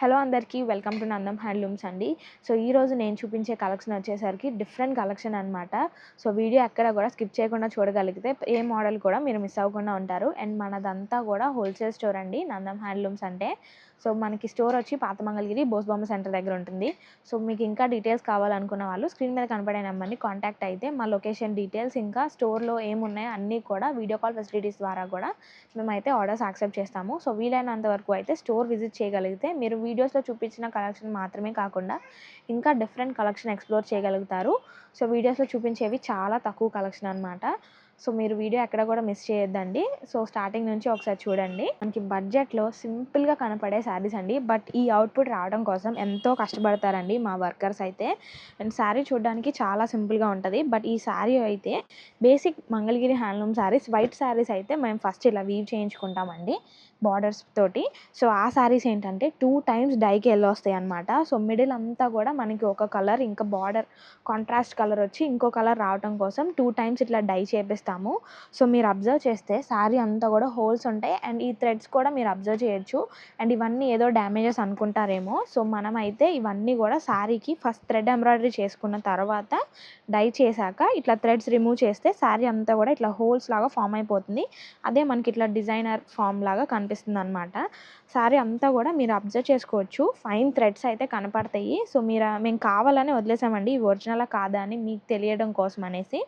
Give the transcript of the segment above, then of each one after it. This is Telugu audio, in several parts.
హలో అందరికీ వెల్కమ్ టు నందం హ్యాండ్లూమ్స్ అండి. సో ఈరోజు నేను చూపించే కలెక్షన్ వచ్చేసరికి డిఫరెంట్ కలెక్షన్ అనమాట. సో వీడియో ఎక్కడ కూడా స్కిప్ చేయకుండా చూడగలిగితే ఏ మోడల్ కూడా మీరు మిస్ అవ్వకుండా ఉంటారు. అండ్ మనదంతా కూడా హోల్సేల్ స్టోర్ అండి నందం హ్యాండ్లూమ్స్ అంటే. సో మనకి స్టోర్ వచ్చి పాత మంగళగిరి బోస్బొమ్మ సెంటర్ దగ్గర ఉంటుంది. సో మీకు ఇంకా డీటెయిల్స్ కావాలనుకున్న వాళ్ళు స్క్రీన్ మీద కనపడే నెంబర్ని కాంటాక్ట్ అయితే మా లొకేషన్ డీటెయిల్స్ ఇంకా స్టోర్లో ఏమున్నాయో అన్నీ కూడా వీడియో కాల్ ఫెసిలిటీస్ ద్వారా కూడా మేమైతే ఆర్డర్స్ యాక్సెప్ట్ చేస్తాము. సో వీలైనంత వరకు అయితే స్టోర్ విజిట్ చేయగలిగితే మీరు వీడియోస్లో చూపించిన కలెక్షన్ మాత్రమే కాకుండా ఇంకా డిఫరెంట్ కలెక్షన్ ఎక్స్ప్లోర్ చేయగలుగుతారు. సో వీడియోస్లో చూపించేవి చాలా తక్కువ కలెక్షన్ అనమాట. సో మీరు వీడియో ఎక్కడ కూడా మిస్ చేయొద్దండి. సో స్టార్టింగ్ నుంచి ఒకసారి చూడండి. మనకి బడ్జెట్లో సింపుల్గా కనపడే శారీస్ అండి. బట్ ఈ అవుట్పుట్ రావడం కోసం ఎంతో కష్టపడతారండి మా వర్కర్స్ అయితే. అండ్ శారీ చూడడానికి చాలా సింపుల్గా ఉంటుంది. బట్ ఈ శారీ అయితే basic Mangalagiri handloom saris, white saris అయితే మేము ఫస్ట్ ఇలా వీవ్ చేయించుకుంటామండి బార్డర్స్ తోటి. సో ఆ శారీస్ ఏంటంటే 2 టైమ్స్ డైకి వెళ్ళొస్తాయి అనమాట. సో మిడిల్ అంతా కూడా మనకి ఒక కలర్, ఇంకా బార్డర్ కాంట్రాస్ట్ కలర్ వచ్చి ఇంకో కలర్ రావడం కోసం 2 టైమ్స్ ఇట్లా డై చేపిస్తాము. సో మీరు అబ్జర్వ్ చేస్తే శారీ అంతా కూడా హోల్స్ ఉంటాయి. అండ్ ఈ థ్రెడ్స్ కూడా మీరు అబ్జర్వ్ చేయొచ్చు. అండ్ ఇవన్నీ ఏదో డ్యామేజెస్ అనుకుంటారేమో. సో మనమైతే ఇవన్నీ కూడా శారీకి ఫస్ట్ థ్రెడ్ ఎంబ్రాయిడరీ చేసుకున్న తర్వాత డై చేశాక ఇట్లా థ్రెడ్స్ రిమూవ్ చేస్తే శారీ అంతా కూడా ఇట్లా హోల్స్ లాగా ఫామ్ అయిపోతుంది. అదే మనకి ఇట్లా డిజైనర్ ఫామ్ లాగా కనిపిస్తుంది అనమాట. శారీ అంతా కూడా మీరు అబ్జర్వ్ చేసుకోవచ్చు. ఫైన్ థ్రెడ్స్ అయితే కనపడతాయి. సో మేము కావాలని వదిలేసామండి ఇవి ఒరిజినలా కాదా అని మీకు తెలియడం కోసం అనేసి.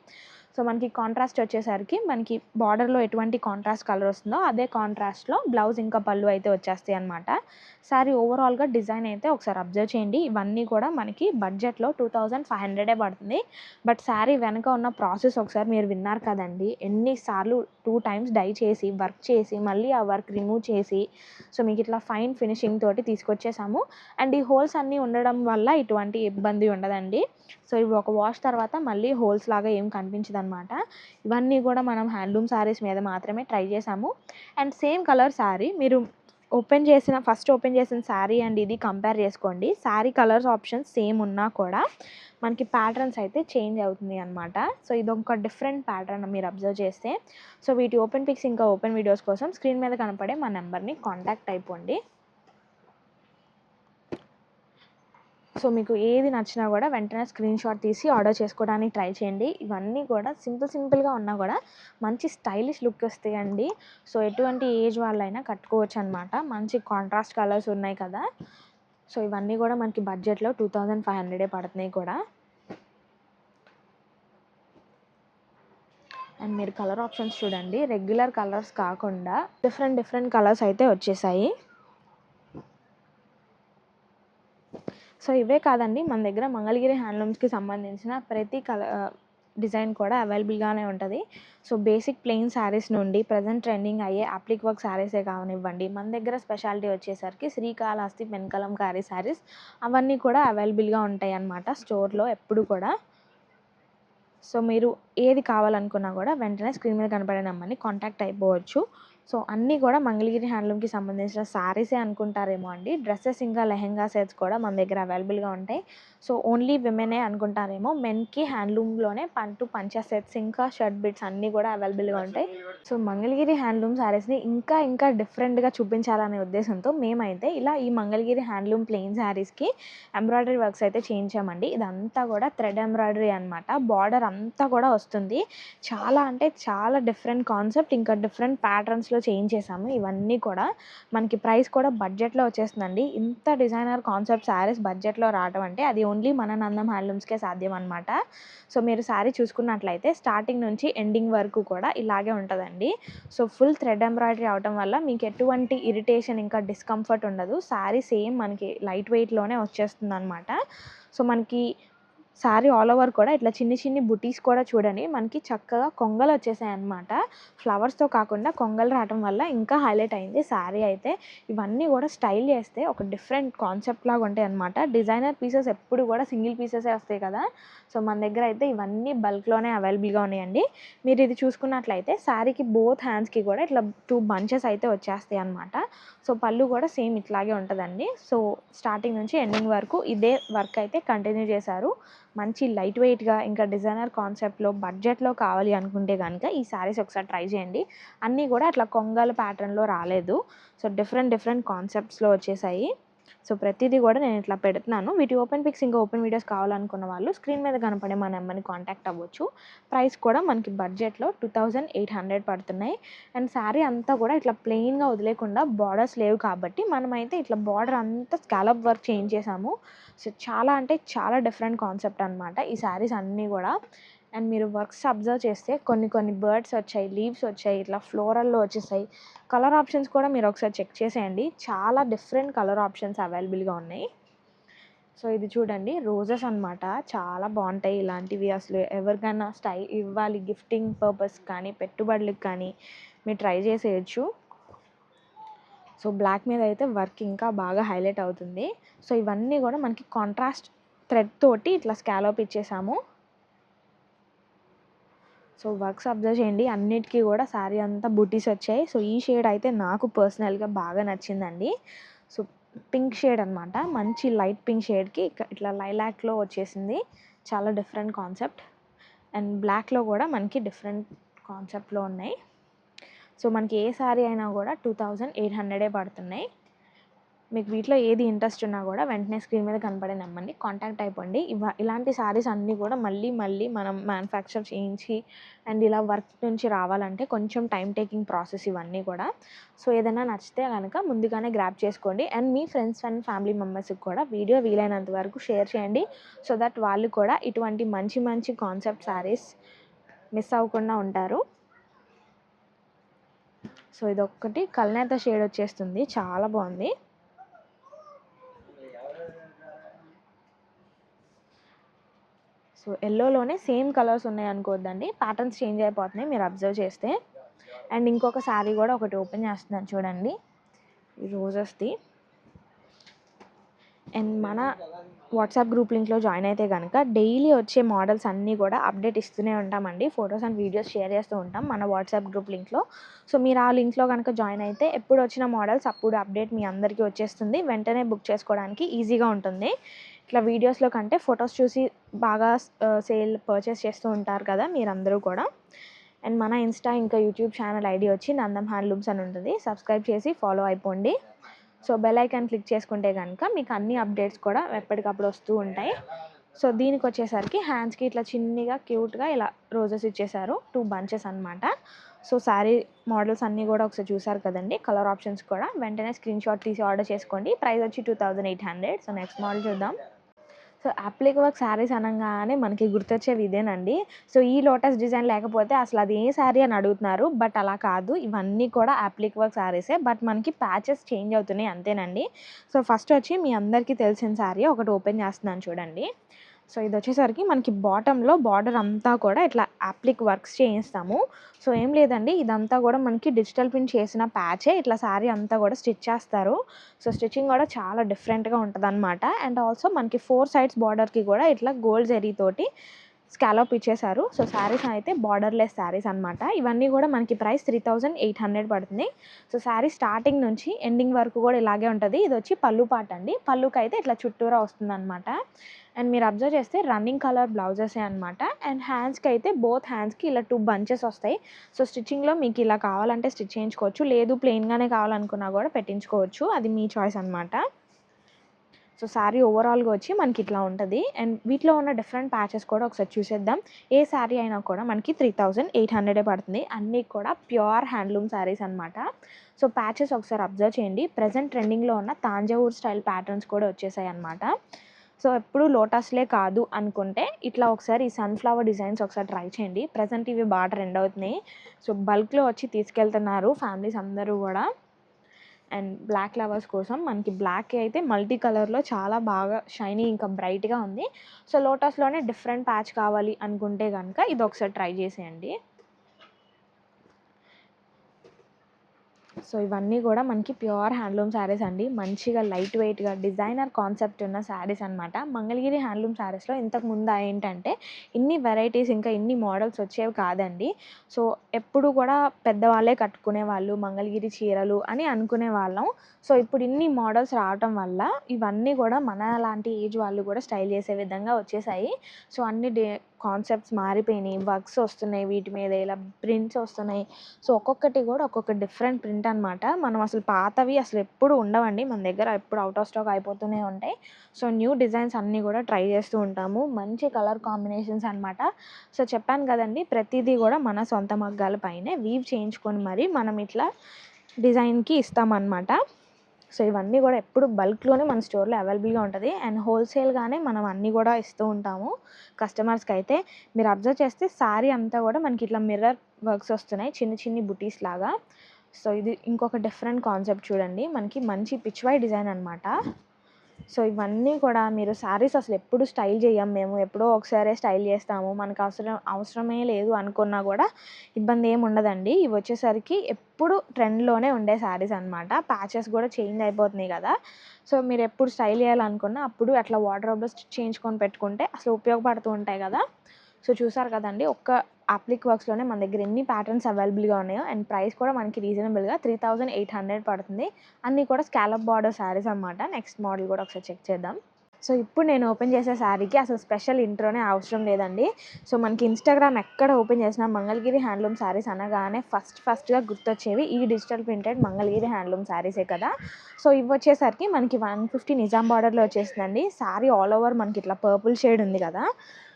సో మనకి కాంట్రాస్ట్ వచ్చేసరికి మనకి బార్డర్లో ఎటువంటి కాంట్రాస్ట్ కలర్ వస్తుందో అదే కాంట్రాస్ట్లో బ్లౌజ్ ఇంకా పళ్ళు అయితే వచ్చేస్తాయి అనమాట. శారీ ఓవరాల్గా డిజైన్ అయితే ఒకసారి అబ్జర్వ్ చేయండి. ఇవన్నీ కూడా మనకి బడ్జెట్లో 2500 పడుతుంది. బట్ శారీ వెనక ఉన్న ప్రాసెస్ ఒకసారి మీరు విన్నారు కదండి. ఎన్నిసార్లు 2 టైమ్స్ డై చేసి వర్క్ చేసి మళ్ళీ ఆ వర్క్ రిమూవ్ చేసి సో మీకు ఇట్లా ఫైన్ ఫినిషింగ్ తోటి తీసుకొచ్చేసాము. అండ్ ఈ హోల్స్ అన్నీ ఉండడం వల్ల ఇటువంటి ఇబ్బంది ఉండదండి. సో ఇవి ఒక వాష్ తర్వాత మళ్ళీ హోల్స్ లాగా ఏం కనిపించదనమాట. ఇవన్నీ కూడా మనం హ్యాండ్లూమ్ శారీస్ మీద మాత్రమే ట్రై చేసాము. అండ్ సేమ్ కలర్ శారీ మీరు ఫస్ట్ ఓపెన్ చేసిన శారీ అండ్ ఇది కంపేర్ చేసుకోండి. శారీ కలర్స్ ఆప్షన్స్ సేమ్ ఉన్నా కూడా మనకి ప్యాటర్న్స్ అయితే చేంజ్ అవుతుంది అనమాట. సో ఇదొక డిఫరెంట్ ప్యాటర్న్ మీరు అబ్జర్వ్ చేస్తే. సో వీటి ఓపెన్ పిక్స్ ఇంకా ఓపెన్ వీడియోస్ కోసం స్క్రీన్ మీద కనపడే మా నెంబర్ని కాంటాక్ట్ అయిపోండి. సో మీకు ఏది నచ్చినా కూడా వెంటనే స్క్రీన్ షాట్ తీసి ఆర్డర్ చేసుకోవడానికి ట్రై చేయండి. ఇవన్నీ కూడా సింపుల్గా ఉన్నా కూడా మంచి స్టైలిష్ లుక్ వస్తాయండి. సో ఎటువంటి ఏజ్ వాళ్ళైనా కట్టుకోవచ్చు అనమాట. మంచి కాంట్రాస్ట్ కలర్స్ ఉన్నాయి కదా. సో ఇవన్నీ కూడా మనకి బడ్జెట్లో 2500 పడుతున్నాయి కూడా. అండ్ మీరు కలర్ ఆప్షన్స్ చూడండి. రెగ్యులర్ కలర్స్ కాకుండా డిఫరెంట్ కలర్స్ అయితే వచ్చేసాయి. సో ఇవే కాదండి, మన దగ్గర మంగళగిరి హ్యాండ్లూమ్స్కి సంబంధించిన ప్రతి డిజైన్ కూడా అవైలబుల్గానే ఉంటుంది. సో బేసిక్ ప్లెయిన్ శారీస్ నుండి ప్రజెంట్ ట్రెండింగ్ అయ్యే అప్లిక్ వర్క్ శారీసే కావనివ్వండి, మన దగ్గర స్పెషాలిటీ వచ్చేసరికి శ్రీకాళహస్తి పెన్కలంకారీ శారీస్ అవన్నీ కూడా అవైలబుల్గా ఉంటాయి అన్నమాట స్టోర్లో ఎప్పుడు కూడా. సో మీరు ఏది కావాలనుకున్నా కూడా వెంటనే స్క్రీన్ మీద కనపడే నెంబర్ని కాంటాక్ట్ అయిపోవచ్చు. సో అన్నీ కూడా మంగళగిరి హ్యాండ్లూమ్కి సంబంధించిన శారీసే అనుకుంటారేమో అండి. డ్రెస్సెస్ ఇంకా లెహెంగా సెట్స్ కూడా మన దగ్గర అవైలబుల్గా ఉంటాయి. సో ఓన్లీ విమెనే అనుకుంటారేమో, మెన్కి హ్యాండ్లూమ్లోనే పంచ సెట్స్ ఇంకా షర్ట్ బిట్స్ అన్నీ కూడా అవైలబుల్గా ఉంటాయి. సో మంగళగిరి హ్యాండ్లూమ్ శారీస్ని ఇంకా డిఫరెంట్గా చూపించాలనే ఉద్దేశంతో మేమైతే ఇలా ఈ మంగళగిరి హ్యాండ్లూమ్ ప్లెయిన్ శారీస్కి ఎంబ్రాయిడరీ వర్క్స్ అయితే చేయించామండి. ఇదంతా కూడా థ్రెడ్ ఎంబ్రాయిడరీ అనమాట. బార్డర్ అంతా కూడా వస్తుంది. చాలా అంటే చాలా డిఫరెంట్ కాన్సెప్ట్, ఇంకా డిఫరెంట్ ప్యాటర్న్స్లో చేయించేసాము. ఇవన్నీ కూడా మనకి ప్రైస్ కూడా బడ్జెట్లో వచ్చేస్తుందండి. ఇంత డిజైనర్ కాన్సెప్ట్ శారీస్ బడ్జెట్లో రావడం అంటే అది ఓన్లీ మన నందం హ్యాండ్లూమ్స్కే సాధ్యం అనమాట. సో మీరు శారీ చూసుకున్నట్లయితే స్టార్టింగ్ నుంచి ఎండింగ్ వరకు కూడా ఇలాగే ఉంటుందండి. సో ఫుల్ థ్రెడ్ ఎంబ్రాయిడరీ అవడం వల్ల మీకు ఎటువంటి ఇరిటేషన్ ఇంకా డిస్కంఫర్ట్ ఉండదు. శారీ సేమ్ మనకి లైట్ వెయిట్లోనే వచ్చేస్తుంది అనమాట. సో మనకి శారీ ఆల్ ఓవర్ కూడా ఇట్లా చిన్ని బుటీస్ కూడా చూడండి మనకి చక్కగా కొంగలు వచ్చేసాయి అనమాట. ఫ్లవర్స్తో కాకుండా కొంగలు రావడం వల్ల ఇంకా హైలైట్ అయింది శారీ అయితే. ఇవన్నీ కూడా స్టైల్ చేస్తే ఒక డిఫరెంట్ కాన్సెప్ట్ లాగా ఉంటాయి అనమాట. డిజైనర్ పీసెస్ ఎప్పుడు కూడా సింగిల్ పీసెసే వస్తాయి కదా. సో మన దగ్గర అయితే ఇవన్నీ బల్క్లోనే అవైలబుల్గా ఉన్నాయండి. మీరు ఇది చూసుకున్నట్లయితే శారీకి బోత్ హ్యాండ్స్కి కూడా ఇట్లా 2 బంచెస్ అయితే వచ్చేస్తాయి అనమాట. సో పళ్ళు కూడా సేమ్ ఇట్లాగే ఉంటుందండి. సో స్టార్టింగ్ నుంచి ఎండింగ్ వరకు ఇదే వర్క్ అయితే కంటిన్యూ చేశారు. మంచి లైట్ వెయిట్గా ఇంకా డిజైనర్ కాన్సెప్ట్లో బడ్జెట్లో కావాలి అనుకుంటే కనుక ఈ శారీస్ ఒకసారి ట్రై చేయండి. అన్నీ కూడా అట్లా కొంగల ప్యాటర్న్లో రాలేదు. సో డిఫరెంట్ కాన్సెప్ట్స్లో వచ్చేసాయి. సో ప్రతిదీ కూడా నేను ఇట్లా పెడుతున్నాను. వీటి ఓపెన్ పిక్స్ ఇంకా ఓపెన్ వీడియోస్ కావాలనుకున్న వాళ్ళు స్క్రీన్ మీద కనపడే మా నెంబర్ని కాంటాక్ట్ అవ్వచ్చు. ప్రైస్ కూడా మనకి బడ్జెట్లో 2800 పడుతున్నాయి. అండ్ శారీ అంతా కూడా ఇట్లా ప్లెయిన్గా వదిలేకుండా బార్డర్స్ లేవు కాబట్టి మనమైతే ఇట్లా బార్డర్ అంతా స్కాలప్ వర్క్ చేంజ్ చేసాము. సో చాలా అంటే చాలా డిఫరెంట్ కాన్సెప్ట్ అనమాట ఈ శారీస్ అన్నీ కూడా. అండ్ మీరు వర్క్స్ అబ్జర్వ్ చేస్తే కొన్ని బర్డ్స్ వచ్చాయి, లీవ్స్ వచ్చాయి, ఇట్లా ఫ్లోరల్లో వచ్చేసాయి. కలర్ ఆప్షన్స్ కూడా మీరు ఒకసారి చెక్ చేసేయండి. చాలా డిఫరెంట్ కలర్ ఆప్షన్స్ అవైలబుల్గా ఉన్నాయి. సో ఇది చూడండి, రోజెస్ అనమాట. చాలా బాగుంటాయి ఇలాంటివి. అసలు ఎవరికైనా ఇవ్వాలి గిఫ్టింగ్ పర్పస్ కానీ పెట్టుబడులకు కానీ మీరు ట్రై చేసేయచ్చు. సో బ్లాక్ మీద అయితే వర్క్ ఇంకా బాగా హైలైట్ అవుతుంది. సో ఇవన్నీ కూడా మనకి కాంట్రాస్ట్ థ్రెడ్ తోటి ఇట్లా స్కాలప్ ఇచ్చేసాము. సో వర్క్స్ అబ్జర్వ్ చేయండి, అన్నిటికీ కూడా శారీ అంతా బూటీస్ వచ్చాయి. సో ఈ షేడ్ అయితే నాకు పర్సనల్గా బాగా నచ్చిందండి. సో పింక్ షేడ్ అనమాట, మంచి లైట్ పింక్ షేడ్కి ఇట్లా లైలాక్లో వచ్చేసింది. చాలా డిఫరెంట్ కాన్సెప్ట్. అండ్ బ్లాక్లో కూడా మనకి డిఫరెంట్ కాన్సెప్ట్లో ఉన్నాయి. సో మనకి ఏ శారీ అయినా కూడా 2800 పడుతున్నాయి. మీకు వీటిలో ఏది ఇంట్రెస్ట్ ఉన్నా కూడా వెంటనే స్క్రీన్ మీద కనపడే నెంబర్ని కాంటాక్ట్ అయిపోండి. ఇలాంటి శారీస్ అన్నీ కూడా మళ్ళీ మనం మ్యానుఫ్యాక్చర్ చేయించి అండ్ ఇలా వర్క్ నుంచి రావాలంటే కొంచెం టైం టేకింగ్ ప్రాసెస్ ఇవన్నీ కూడా. సో ఏదైనా నచ్చితే కనుక ముందుగానే గ్రాప్ చేసుకోండి. And me friends and family మెంబర్స్కి కూడా వీడియో వీలైనంత వరకు షేర్ చేయండి. సో దట్ వాళ్ళు కూడా ఇటువంటి మంచి కాన్సెప్ట్ శారీస్ మిస్ అవ్వకుండా ఉంటారు. సో ఇదొక్కటి కల్నేత షేడ్ వచ్చేస్తుంది, చాలా బాగుంది. సో ఎల్లోలోనే సేమ్ కలర్స్ ఉన్నాయి అనుకోవద్దండి, ప్యాటర్న్స్ చేంజ్ అయిపోతున్నాయి మీరు అబ్జర్వ్ చేస్తే. అండ్ ఇంకొక శారీ కూడా ఒకటి ఓపెన్ చేస్తున్నాను చూడండి, ఈ రోజెస్ది. అండ్ మన వాట్సాప్ గ్రూప్ లింక్లో జాయిన్ అయితే కనుక డైలీ వచ్చే మోడల్స్ అన్నీ కూడా అప్డేట్ ఇస్తూనే ఉంటామండి. ఫొటోస్ అండ్ వీడియోస్ షేర్ చేస్తూ ఉంటాం మన వాట్సాప్ గ్రూప్ లింక్లో. సో మీరు ఆ లింక్లో కనుక జాయిన్ అయితే ఎప్పుడు వచ్చిన మోడల్స్ అప్పుడు అప్డేట్ మీ అందరికీ వచ్చేస్తుంది. వెంటనే బుక్ చేసుకోవడానికి ఈజీగా ఉంటుంది. ఇట్లా వీడియోస్లో కంటే ఫొటోస్ చూసి బాగా పర్చేస్ చేస్తూ ఉంటారు కదా మీరందరూ కూడా. అండ్ మన ఇన్స్టా ఇంకా యూట్యూబ్ ఛానల్ ఐడి వచ్చి నందం హ్యాండ్లూమ్స్ అని ఉంటుంది. సబ్స్క్రైబ్ చేసి ఫాలో అయిపోండి. సో బెల్ ఐకాన్ క్లిక్ చేసుకుంటే కనుక మీకు అన్ని అప్డేట్స్ కూడా ఎప్పటికప్పుడు వస్తూ ఉంటాయి. సో దీనికి వచ్చేసరికి హ్యాండ్స్కి ఇట్లా చిన్నగా క్యూట్గా ఇలా రోజెస్ ఇచ్చేసారు, 2 బంచెస్ అనమాట. సో శారీ మోడల్స్ అన్నీ కూడా ఒకసారి చూసారు కదండి, కలర్ ఆప్షన్స్ కూడా. వెంటనే స్క్రీన్ షాట్ తీసి ఆర్డర్ చేసుకోండి. ప్రైస్ వచ్చి 2800. సో నెక్స్ట్ మోడల్ చూద్దాం. సో అప్లిక్ వర్క్ శారీస్ అనగానే మనకి గుర్తొచ్చేవి ఇదేనండి. సో ఈ లోటస్ డిజైన్ లేకపోతే అసలు అది ఏ శారీ అని అడుగుతున్నారు, బట్ అలా కాదు, ఇవన్నీ కూడా అప్లిక్ వర్క్ శారీసే, బట్ మనకి ప్యాచెస్ చేంజ్ అవుతున్నాయి అంతేనండి. సో ఫస్ట్ వచ్చి మీ అందరికీ తెలిసిన శారీ ఒకటి ఓపెన్ చేస్తున్నాను చూడండి. సో ఇది వచ్చేసరికి మనకి బాటంలో బార్డర్ అంతా కూడా ఇట్లా అప్లిక్ వర్క్స్ చేయిస్తాము. సో ఏం లేదండి, ఇదంతా కూడా మనకి డిజిటల్ ప్రింట్ చేసిన ప్యాచే, ఇట్లా శారీ అంతా కూడా స్టిచ్ చేస్తారు. సో స్టిచ్చింగ్ కూడా చాలా డిఫరెంట్గా ఉంటుంది అనమాట. అండ్ ఆల్సో మనకి 4 సైడ్స్ బార్డర్కి కూడా ఇట్లా గోల్డ్ జరీ తోటి స్కాలప్ ఇచ్చేసారు. సో శారీస్ అయితే బార్డర్లెస్ శారీస్ అనమాట. ఇవన్నీ కూడా మనకి ప్రైస్ 3800 పడుతుంది. సో శారీ స్టార్టింగ్ నుంచి ఎండింగ్ వరకు కూడా ఇలాగే ఉంటుంది. ఇది వచ్చి పళ్ళు పాట అండి. పళ్ళుకి అయితే ఇట్లా చుట్టూరా వస్తుంది అనమాట. అండ్ మీరు అబ్జర్వ్ చేస్తే రన్నింగ్ కలర్ బ్లౌజెసే అనమాట. అండ్ హ్యాండ్స్కి అయితే బోత్ హ్యాండ్స్కి ఇలా 2 బంచెస్ వస్తాయి. సో స్టిచ్చింగ్లో మీకు ఇలా కావాలంటే స్టిచ్ చేయించుకోవచ్చు, లేదు ప్లెయిన్గానే కావాలనుకున్నా కూడా పెట్టించుకోవచ్చు, అది మీ చాయిస్ అనమాట. సో శారీ ఓవరాల్గా వచ్చి మనకి ఇట్లా ఉంటుంది. అండ్ వీటిలో ఉన్న డిఫరెంట్ ప్యాచెస్ కూడా ఒకసారి చూసేద్దాం. ఏ శారీ అయినా కూడా మనకి 3800 పడుతుంది. అన్నీ కూడా ప్యూర్ హ్యాండ్లూమ్ శారీస్ అనమాట. సో ప్యాచెస్ ఒకసారి అబ్జర్వ్ చేయండి. ప్రజెంట్ ట్రెండింగ్లో ఉన్న తాంజావూర్ స్టైల్ ప్యాటర్న్స్ కూడా వచ్చేసాయి అనమాట. సో ఎప్పుడు లోటస్లే కాదు అనుకుంటే ఇట్లా ఒకసారి ఈ సన్ఫ్లవర్ డిజైన్స్ ఒకసారి ట్రై చేయండి. ప్రజెంట్ ఇవి బాగా ట్రెండ్ అవుతున్నాయి. సో బల్క్లో వచ్చి తీసుకెళ్తున్నారు ఫ్యామిలీస్ అందరూ కూడా. అండ్ బ్లాక్ లవర్స్ కోసం మనకి బ్లాక్ అయితే మల్టీ కలర్లో చాలా బాగా షైనీ ఇంకా బ్రైట్గా ఉంది. సో లోటస్లోనే డిఫరెంట్ ప్యాచ్ కావాలి అనుకుంటే కనుక ఇది ఒకసారి ట్రై చేసేయండి. సో ఇవన్నీ కూడా మనకి ప్యూర్ హ్యాండ్లూమ్ శారీస్ అండి. మంచిగా లైట్ వెయిట్గా డిజైనర్ కాన్సెప్ట్ ఉన్న శారీస్ అనమాట. మంగళగిరి హ్యాండ్లూమ్ శారీస్లో ఇంతకుముందు ఏంటంటే ఇన్ని వెరైటీస్ ఇంకా ఇన్ని మోడల్స్ వచ్చేవి కాదండి. సో ఎప్పుడు కూడా పెద్దవాళ్ళే కట్టుకునే వాళ్ళు మంగళగిరి చీరలు అని అనుకునే వాళ్ళం. సో ఇప్పుడు ఇన్ని మోడల్స్ రావటం వల్ల ఇవన్నీ కూడా మన లాంటి ఏజ్ వాళ్ళు కూడా స్టైల్ చేసే విధంగా వచ్చేసాయి. సో అన్ని కాన్సెప్ట్స్ మారిపోయినాయి, వర్క్స్ వస్తున్నాయి, వీటి మీద ఇలా ప్రింట్స్ వస్తున్నాయి. సో ఒక్కొక్కటి కూడా ఒక్కొక్క డిఫరెంట్ ప్రింట్ అనమాట. మనం అసలు పాతవి అసలు ఎప్పుడు ఉండవండి మన దగ్గర, ఎప్పుడు అవుట్ ఆఫ్ స్టాక్ అయిపోతూనే ఉంటాయి. సో న్యూ డిజైన్స్ అన్నీ కూడా ట్రై చేస్తూ ఉంటాము. మంచి కలర్ కాంబినేషన్స్ అనమాట. సో చెప్పాను కదండి, ప్రతిదీ కూడా మన సొంత మగ్గాల పైనే వీవ్ చేయించుకొని మరి మనం ఇట్లా డిజైన్కి ఇస్తామన్నమాట. సో ఇవన్నీ కూడా ఎప్పుడు బల్క్లోనే మన స్టోర్లో అవైలబుల్గా ఉంటుంది. అండ్ హోల్సేల్గానే మనం అన్నీ కూడా ఇస్తూ ఉంటాము కస్టమర్స్కి. అయితే మీరు అబ్జర్వ్ చేస్తే శారీ అంతా కూడా మనకి ఇట్లా మిర్రర్ వర్క్స్ వస్తున్నాయి, చిన్న చిన్ని బుటీస్ లాగా. సో ఇది ఇంకొక డిఫరెంట్ కాన్సెప్ట్ చూడండి, మనకి మంచి పిచ్వై డిజైన్ అనమాట. సో ఇవన్నీ కూడా మీరు శారీస్ అసలు ఎప్పుడు స్టైల్ చేయం మేము, ఎప్పుడో ఒకసారి స్టైల్ చేస్తాము, మనకు అవసరమే లేదు అనుకున్నా కూడా ఇబ్బంది ఏమి ఉండదండి. ఇవి వచ్చేసరికి ఎప్పుడు ట్రెండ్లోనే ఉండే శారీస్ అనమాట. ప్యాచెస్ కూడా చేంజ్ అయిపోతున్నాయి కదా. సో మీరు ఎప్పుడు స్టైల్ చేయాలనుకున్నా అప్పుడు అట్లా వార్డ్రోబ్లో చేయించుకొని పెట్టుకుంటే అసలు ఉపయోగపడుతూ ఉంటాయి కదా. సో చూసారు కదండి, ఒక్క అప్లిక్ వర్క్స్లోనే మన దగ్గర ఎన్ని ప్యాటర్న్స్ అవైలబుల్గా ఉన్నాయో. అండ్ ప్రైస్ కూడా మనకి రీజనబుల్గా 3800 పడుతుంది. అన్నీ కూడా స్కాలప్ బార్డర్ శారీస్ అనమాట. నెక్స్ట్ మోడల్ కూడా ఒకసారి చెక్ చేద్దాం. సో ఇప్పుడు నేను ఓపెన్ చేసే శారీకి అసలు స్పెషల్ ఇంట్రోనే అవసరం లేదండి. సో మనకి ఇన్స్టాగ్రామ్ ఎక్కడ ఓపెన్ చేసినా మంగళగిరి హ్యాండ్లూమ్ శారీస్ అనగానే ఫస్ట్గా గుర్తొచ్చేవి ఈ డిజిటల్ ప్రింటెడ్ మంగళగిరి హ్యాండ్లూమ్ శారీసే కదా. సో ఇవి వచ్చేసరికి మనకి 150 నిజాం బార్డర్లో వచ్చేసిందండి. శారీ ఆల్ ఓవర్ మనకి ఇట్లా పర్పుల్ షేడ్ ఉంది కదా.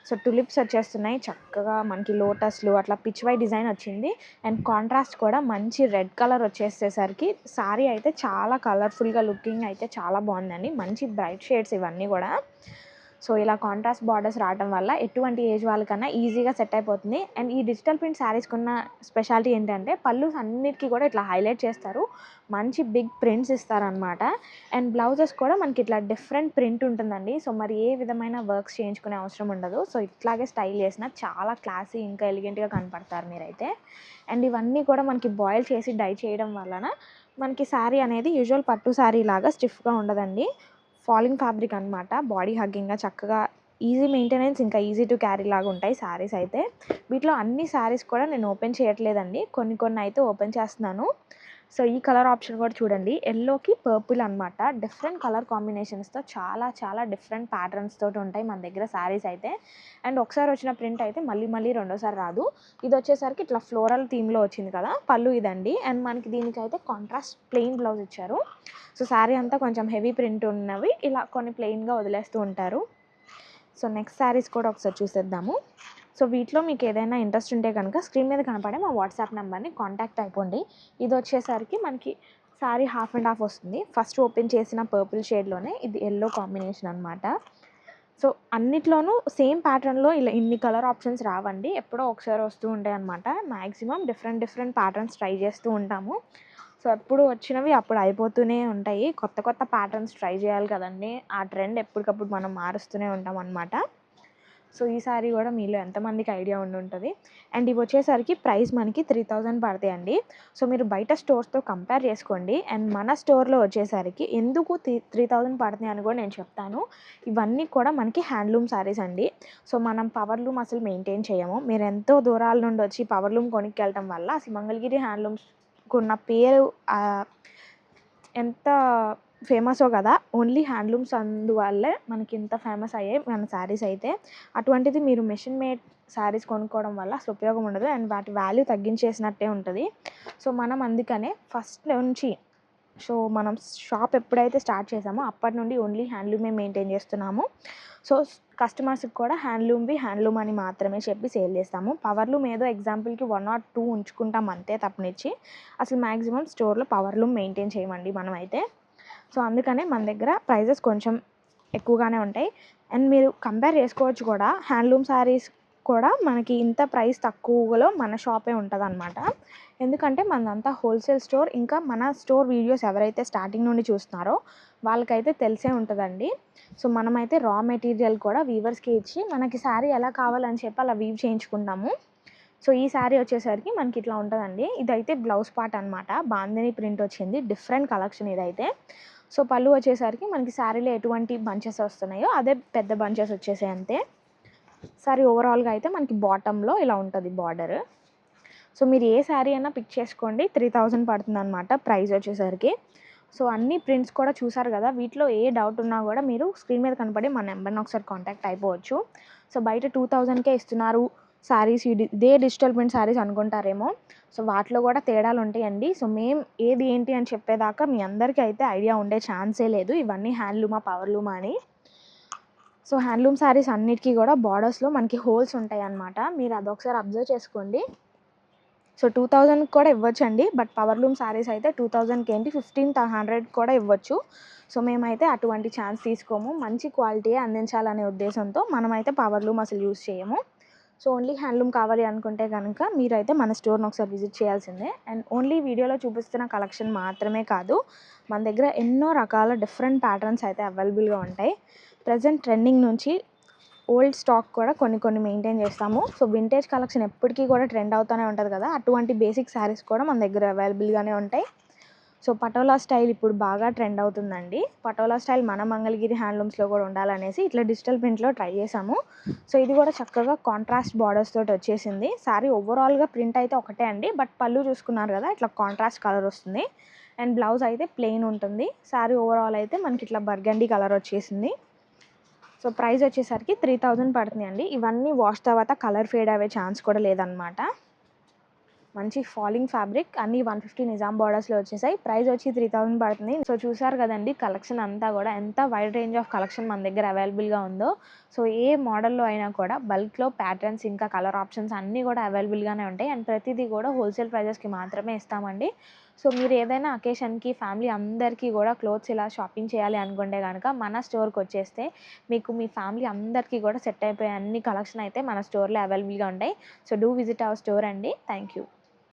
సో టులిప్స్ వచ్చేస్తున్నాయి చక్కగా, మనకి లోటస్లు అట్లా పిచ్వై డిజైన్ వచ్చింది. అండ్ కాంట్రాస్ట్ కూడా మంచి రెడ్ కలర్ వచ్చేసేసరికి శారీ అయితే చాలా కలర్ఫుల్గా లుకింగ్ అయితే చాలా బాగుందండి. మంచి బ్రైట్ షేడ్స్ ఇవన్నీ కూడా. సో ఇలా కాంట్రాస్ట్ బార్డర్స్ రావడం వల్ల ఎటువంటి ఏజ్ వాళ్ళకన్నా ఈజీగా సెట్ అయిపోతుంది. అండ్ ఈ డిజిటల్ ప్రింట్ శారీస్కి ఉన్న స్పెషాలిటీ ఏంటంటే పళ్ళుస్ అన్నిటికీ కూడా ఇట్లా హైలైట్ చేస్తారు, మంచి బిగ్ ప్రింట్స్ ఇస్తారనమాట. అండ్ బ్లౌజెస్ కూడా మనకి ఇట్లా డిఫరెంట్ ప్రింట్ ఉంటుందండి. సో మరి ఏ విధమైన వర్క్స్ చేయించుకునే అవసరం ఉండదు. సో ఇట్లాగే స్టైల్ చేసిన చాలా క్లాసీ ఇంకా ఎలిగెంట్గా కనపడతారు మీరైతే. అండ్ ఇవన్నీ కూడా మనకి బాయిల్ చేసి డై చేయడం వలన మనకి శారీ అనేది యూజువల్ పట్టు శారీ లాగా స్టిఫ్గా ఉండదండి. ఫాలింగ్ ఫ్యాబ్రిక్ అనమాట, బాడీ హగ్గింగ్గా చక్కగా ఈజీ మెయింటెనెన్స్ ఇంకా ఈజీ టు క్యారీ లాగా ఉంటాయి శారీస్ అయితే. వీటిలో అన్ని శారీస్ కూడా నేను ఓపెన్ చేయట్లేదండి, కొన్ని అయితే ఓపెన్ చేస్తున్నాను. సో ఈ కలర్ ఆప్షన్ కూడా చూడండి, ఎల్లోకి పర్పుల్ అనమాట. డిఫరెంట్ కలర్ కాంబినేషన్స్తో చాలా డిఫరెంట్ ప్యాటర్న్స్ తోటి ఉంటాయి మన దగ్గర శారీస్ అయితే. అండ్ ఒకసారి వచ్చిన ప్రింట్ అయితే మళ్ళీ రెండోసారి రాదు. ఇది వచ్చేసరికి ఇట్లా ఫ్లోరల్ థీమ్లో వచ్చింది కదా పళ్ళు ఇదండి. అండ్ మనకి దీనికైతే కాంట్రాస్ట్ ప్లెయిన్ బ్లౌజ్ ఇచ్చారు. సో శారీ అంతా కొంచెం హెవీ ప్రింట్ ఉన్నవి ఇలా కొన్ని ప్లెయిన్గా వదిలేస్తూ ఉంటారు. సో నెక్స్ట్ శారీస్ కూడా ఒకసారి చూసేద్దాము. సో వీటిలో మీకు ఏదైనా ఇంట్రెస్ట్ ఉంటే కనుక స్క్రీన్ మీద కనపడే మా వాట్సాప్ నెంబర్ని కాంటాక్ట్ అయిపోండి. ఇది వచ్చేసరికి మనకి శారీ హాఫ్ అండ్ హాఫ్ వస్తుంది. ఫస్ట్ ఓపెన్ చేసిన పర్పుల్ షేడ్లోనే ఇది ఎల్లో కాంబినేషన్ అనమాట. సో అన్నిట్లోనూ సేమ్ ప్యాటర్న్లో ఇలా ఇన్ని కలర్ ఆప్షన్స్ రావండి, ఎప్పుడో ఒకసారి వస్తూ ఉంటాయి అనమాట. మ్యాక్సిమం డిఫరెంట్ ప్యాటర్న్స్ ట్రై చేస్తూ ఉంటాము. సో ఎప్పుడు వచ్చినవి అప్పుడు అయిపోతూనే ఉంటాయి. కొత్త ప్యాటర్న్స్ ట్రై చేయాలి కదండి, ఆ ట్రెండ్ ఎప్పటికప్పుడు మనం మారుస్తూనే ఉంటాం అనమాట. సో ఈ సారీ కూడా మీలో ఎంతమందికి ఐడియా ఉంటుంది. అండ్ ఇవి వచ్చేసరికి ప్రైస్ మనకి 3000 పడతాయండి. సో మీరు బయట స్టోర్స్తో కంపేర్ చేసుకోండి. అండ్ మన స్టోర్లో వచ్చేసరికి ఎందుకు 3000 పడుతున్నాయి అని కూడా నేను చెప్తాను. ఇవన్నీ కూడా మనకి హ్యాండ్లూమ్ శారీస్ అండి. సో మనం పవర్లూమ్ అసలు మెయింటైన్ చేయము. మీరు ఎంతో దూరాల నుండి వచ్చి పవర్లూమ్ కొనుక్కెళ్ళటం వల్ల అసలు మంగళగిరి హ్యాండ్లూమ్స్కి ఉన్న పేరు ఎంత ఫేమసో కదా. ఓన్లీ హ్యాండ్లూమ్స్ అందువల్లే మనకి ఇంత ఫేమస్ అయ్యాయి మన శారీస్ అయితే. అటువంటిది మీరు మెషిన్ మేడ్ శారీస్ కొనుక్కోవడం వల్ల అసలు ఉపయోగం ఉండదు. అండ్ వాటి వాల్యూ తగ్గించేసినట్టే ఉంటుంది. సో మనం అందుకనే ఫస్ట్ నుంచి మనం షాప్ ఎప్పుడైతే స్టార్ట్ చేసామో అప్పటి నుండి ఓన్లీ హ్యాండ్లూమే మెయింటైన్ చేస్తున్నాము. సో కస్టమర్స్కి కూడా హ్యాండ్లూమ్ అని మాత్రమే చెప్పి సేల్ చేస్తాము. పవర్లూమ్ ఏదో ఎగ్జాంపుల్కి 1 or 2 ఉంచుకుంటాం అంతే తప్పనిచ్చి అసలు మ్యాక్సిమం స్టోర్లో పవర్లూమ్ మెయింటైన్ చేయమండి మనమైతే. సో అందుకనే మన దగ్గర ప్రైజెస్ కొంచెం ఎక్కువగానే ఉంటాయి. అండ్ మీరు కంపేర్ చేసుకోవచ్చు కూడా, హ్యాండ్లూమ్ శారీస్ కూడా మనకి ఇంత ప్రైస్ తక్కువలో మన షాపే ఉంటుందన్నమాట. ఎందుకంటే మనదంతా హోల్సేల్ స్టోర్. ఇంకా మన స్టోర్ వీడియోస్ ఎవరైతే స్టార్టింగ్ నుండి చూస్తున్నారో వాళ్ళకైతే తెలిసే ఉంటుందండి. సో మనమైతే రా మెటీరియల్ కూడా వీవర్స్కి ఇచ్చి మనకి శారీ ఎలా కావాలని చెప్పి అలా వీవ్ చేయించుకుంటాము. సో ఈ శారీ వచ్చేసరికి మనకి ఇట్లా ఉంటుందండి. ఇదైతే బ్లౌజ్ పార్ట్ అనమాట, బాందిని ప్రింట్ వచ్చింది, డిఫరెంట్ కలెక్షన్ ఇదైతే. సో పళ్ళు వచ్చేసరికి మనకి శారీలో ఎటువంటి బంచెస్ వస్తున్నాయో అదే పెద్ద బంచెస్ వచ్చేసాయి అంతే. శారీ ఓవరాల్గా అయితే మనకి బాటంలో ఇలా ఉంటుంది బార్డర్. సో మీరు ఏ శారీ అయినా పిక్ చేసుకోండి, 3000 పడుతుంది అనమాట ప్రైస్ వచ్చేసరికి. సో అన్ని ప్రింట్స్ కూడా చూసారు కదా, వీటిలో ఏ డౌట్ ఉన్నా కూడా మీరు స్క్రీన్ మీద కనపడి మా నెంబర్ని ఒకసారి కాంటాక్ట్ అయిపోవచ్చు. సో బయట 2000కే ఇస్తున్నారు శారీస్, ఇదే డిజిటల్ ప్రింట్ శారీస్ అనుకుంటారేమో. సో వాటిలో కూడా తేడాలు ఉంటాయండి. సో మేము ఏది ఏంటి అని చెప్పేదాకా మీ అందరికీ అయితే ఐడియా ఉండే ఛాన్సే లేదు, ఇవన్నీ హ్యాండ్లూమా పవర్లూమా అని. సో హ్యాండ్లూమ్ శారీస్ అన్నిటికీ కూడా బార్డర్స్లో మనకి హోల్స్ ఉంటాయి అన్నమాట. మీరు అదొకసారి అబ్జర్వ్ చేసుకోండి. సో 2000 కూడా ఇవ్వచ్చండి, బట్ పవర్లూమ్ శారీస్ అయితే 2000కి ఏంటి 1500 కూడా ఇవ్వచ్చు. సో మేమైతే అటువంటి ఛాన్స్ తీసుకోము, మంచి క్వాలిటీయే అందించాలనే ఉద్దేశంతో మనమైతే పవర్లూమ్ అసలు యూజ్ చేయము. సో ఓన్లీ హ్యాండ్లూమ్ కావాలి అనుకుంటే కనుక మీరైతే మన స్టోర్ని ఒకసారి విజిట్ చేయాల్సిందే. అండ్ ఓన్లీ వీడియోలో చూపిస్తున్న కలెక్షన్ మాత్రమే కాదు, మన దగ్గర ఎన్నో రకాల డిఫరెంట్ ప్యాటర్న్స్ అయితే అవైలబుల్గా ఉంటాయి. ప్రజెంట్ ట్రెండింగ్ నుంచి ఓల్డ్ స్టాక్ కూడా కొన్ని మెయింటైన్ చేస్తాము. సో వింటేజ్ కలెక్షన్ ఎప్పటికీ కూడా ట్రెండ్ అవుతూనే ఉంటుంది కదా, అటువంటి బేసిక్ శారీస్ కూడా మన దగ్గర అవైలబుల్గానే ఉంటాయి. సో పటోలా స్టైల్ ఇప్పుడు బాగా ట్రెండ్ అవుతుందండి. పటోలా స్టైల్ మన మంగళగిరి హ్యాండ్లూమ్స్లో కూడా ఉండాలనేసి ఇట్లా డిజిటల్ ప్రింట్లో ట్రై చేసాము. సో ఇది కూడా చక్కగా కాంట్రాస్ట్ బార్డర్స్ తోటి వచ్చేసింది. శారీ ఓవరాల్గా ప్రింట్ అయితే ఒకటే అండి, బట్ పళ్ళు చూసుకున్నారు కదా ఇట్లా కాంట్రాస్ట్ కలర్ వస్తుంది. అండ్ బ్లౌజ్ అయితే ప్లెయిన్ ఉంటుంది. శారీ ఓవరాల్ అయితే మనకి ఇట్లా బర్గండీ కలర్ వచ్చేసింది. సో ప్రైస్ వచ్చేసరికి 3000 పడుతుంది అండి. ఇవన్నీ వాష్ తర్వాత కలర్ ఫేడ్ అయ్యే ఛాన్స్ కూడా లేదనమాట. మంచి ఫాలింగ్ ఫ్యాబ్రిక్, అన్నీ 150 నిజాం బార్డర్స్లో వచ్చేసాయి. ప్రైస్ వచ్చి 3000 పడుతుంది. సో చూసారు కదండి కలెక్షన్ అంతా కూడా ఎంత వైడ్ రేంజ్ ఆఫ్ కలెక్షన్ మన దగ్గర అవైలబుల్గా ఉందో. సో ఏ మోడల్లో అయినా కూడా బల్క్లో ప్యాటర్న్స్ ఇంకా కలర్ ఆప్షన్స్ అన్నీ కూడా అవైలబుల్గానే ఉంటాయి. అండ్ ప్రతిదీ కూడా హోల్సేల్ ప్రైజెస్కి మాత్రమే ఇస్తామండి. సో మీరు ఏదైనా అకేషన్కి ఫ్యామిలీ అందరికీ కూడా క్లోత్స్ ఇలా షాపింగ్ చేయాలి అనుకుంటే కనుక మన స్టోర్కి వచ్చేస్తే మీకు మీ ఫ్యామిలీ అందరికీ కూడా సెట్ అయిపోయే అన్ని కలెక్షన్ అయితే మన స్టోర్లో అవైలబుల్గా ఉంటాయి. So do visit our store అండి. Thank you.